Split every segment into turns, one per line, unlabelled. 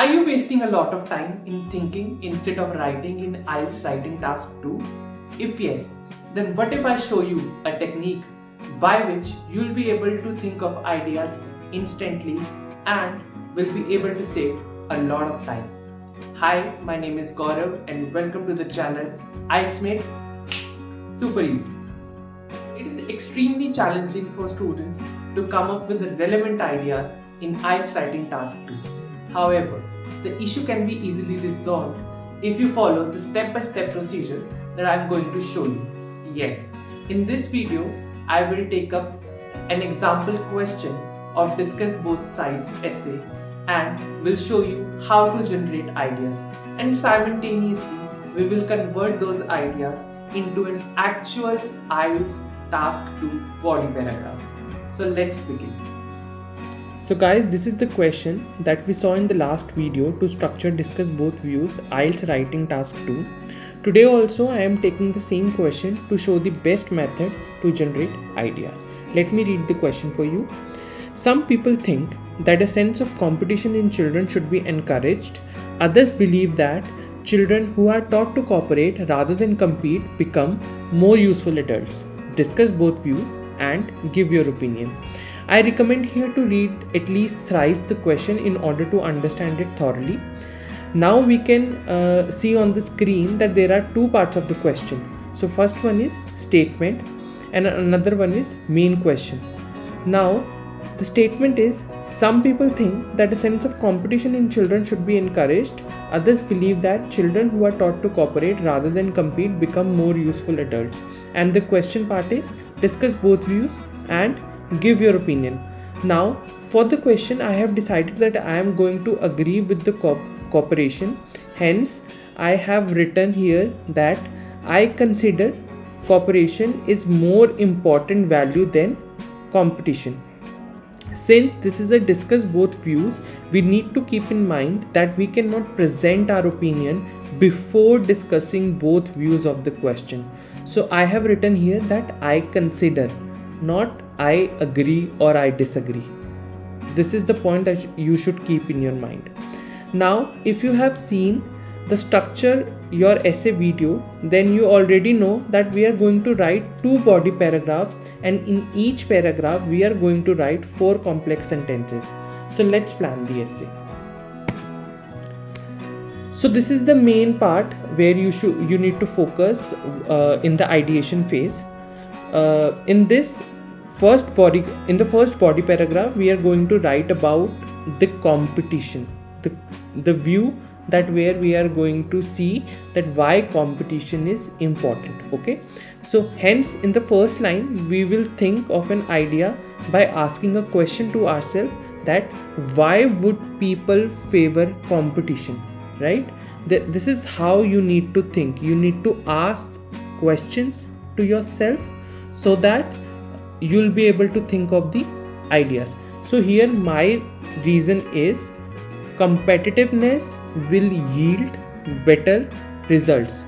Are you wasting a lot of time in thinking instead of writing in IELTS Writing Task 2? If yes, then what if I show you a technique by which you'll be able to think of ideas instantly and will be able to save a lot of time. Hi, my name is Gaurav and welcome to the channel IELTS Made Super Easy. It is extremely challenging for students to come up with the relevant ideas in IELTS Writing Task 2. However, the issue can be easily resolved if you follow the step-by-step procedure that I am going to show you. Yes, in this video, I will take up an example question of discuss both sides essay and will show you how to generate ideas, and simultaneously we will convert those ideas into an actual IELTS Task 2 body paragraphs. So let's begin.
So guys, this is the question that we saw in the last video to structure discuss both views IELTS Writing Task 2. Today also I am taking the same question to show the best method to generate ideas. Let me read the question for you. Some people think that a sense of competition in children should be encouraged. Others believe that children who are taught to cooperate rather than compete become more useful adults. Discuss both views and give your opinion. I recommend here to read at least thrice the question in order to understand it thoroughly. Now we can see on the screen that there are two parts of the question. So first one is statement and another one is main question. Now the statement is, some people think that a sense of competition in children should be encouraged. Others believe that children who are taught to cooperate rather than compete become more useful adults. And the question part is, discuss both views and give your opinion. Now for the question, I have decided that I am going to agree with the cooperation. Hence I have written here that I consider cooperation is more important value than competition. Since this is a discuss both views, we need to keep in mind that we cannot present our opinion before discussing both views of the question. So I have written here that I consider, not I agree or I disagree. This is the point that you should keep in your mind. Now, if you have seen the structure your essay video, then you already know that we are going to write two body paragraphs, and in each paragraph we are going to write 4 complex sentences. So let's plan the essay. So this is the main part where you need to focus in the ideation phase. In the first body paragraph, we are going to write about the competition, the view that where we are going to see that why competition is important. Okay, so hence in the first line we will think of an idea by asking a question to ourselves that why would people favor competition, right? This is how you need to think. You need to ask questions to yourself so that you'll be able to think of the ideas. So here my reason is competitiveness will yield better results.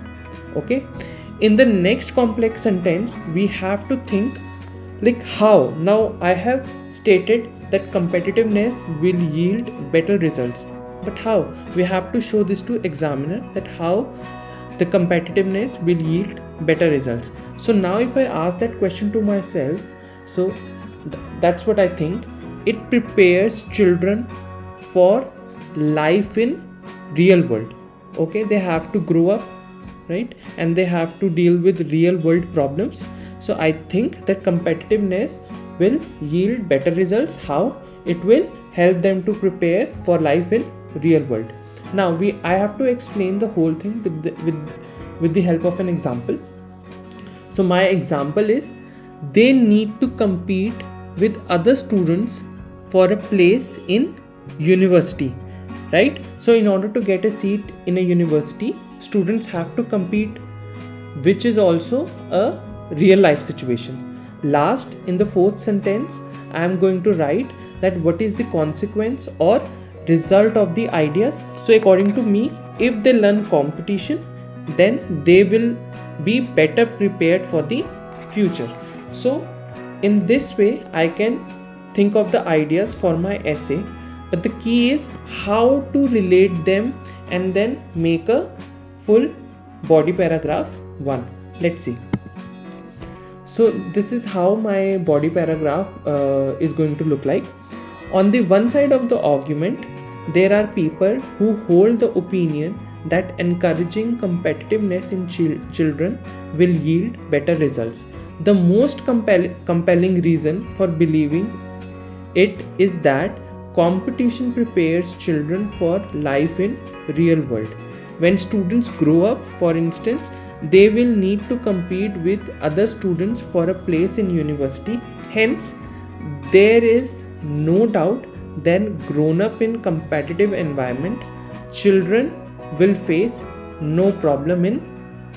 Okay, in the next complex sentence we have to think like how. Now I have stated that competitiveness will yield better results, but how? We have to show this to examiner that how the competitiveness will yield better results. So now if I ask that question to myself, so that's what I think. It prepares children for life in real world. Okay, they have to grow up, right, and they have to deal with real world problems. So I think that competitiveness will yield better results. How? It will help them to prepare for life in real world. Now I have to explain the whole thing with the help of an example. So my example is, they need to compete with other students for a place in university, right? So in order to get a seat in a university, students have to compete, which is also a real life situation. Last, in the fourth sentence, I am going to write that what is the consequence or result of the ideas. So according to me, if they learn competition, then they will be better prepared for the future. So in this way I can think of the ideas for my essay but the key is how to relate them and then make a full body paragraph 1. Let's see. So this is how my body paragraph is going to look like. On the one side of the argument, there are people who hold the opinion that encouraging competitiveness in children will yield better results. The most compelling reason for believing it is that competition prepares children for life in real world. When students grow up, for instance, they will need to compete with other students for a place in university. Hence, there is no doubt that grown up in competitive environment, children will face no problem in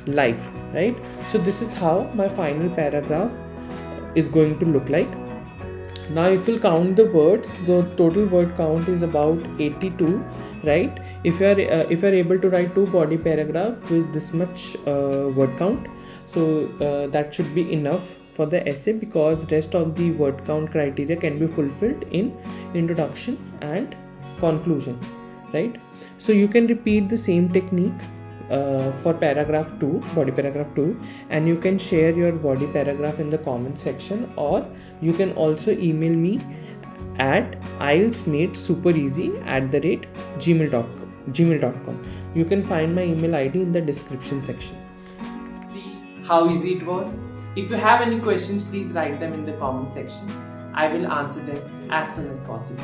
life, right? So this is how my final paragraph is going to look like. Now if you count the words, the total word count is about 82, right? If you are able to write 2 body paragraphs with this much word count, so that should be enough for the essay, because rest of the word count criteria can be fulfilled in introduction and conclusion, right? So you can repeat the same technique for paragraph 2, body paragraph 2, and you can share your body paragraph in the comment section, or you can also email me at ieltsmadesupereasy@gmail.com. You can find my email ID in the description section.
See how easy it was? If you have any questions, please write them in the comment section. I will answer them as soon as possible.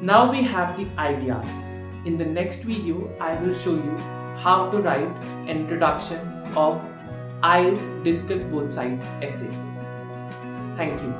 Now we have the ideas. In the next video, I will show you how to write an introduction of IELTS Discuss Both Sides essay. Thank you.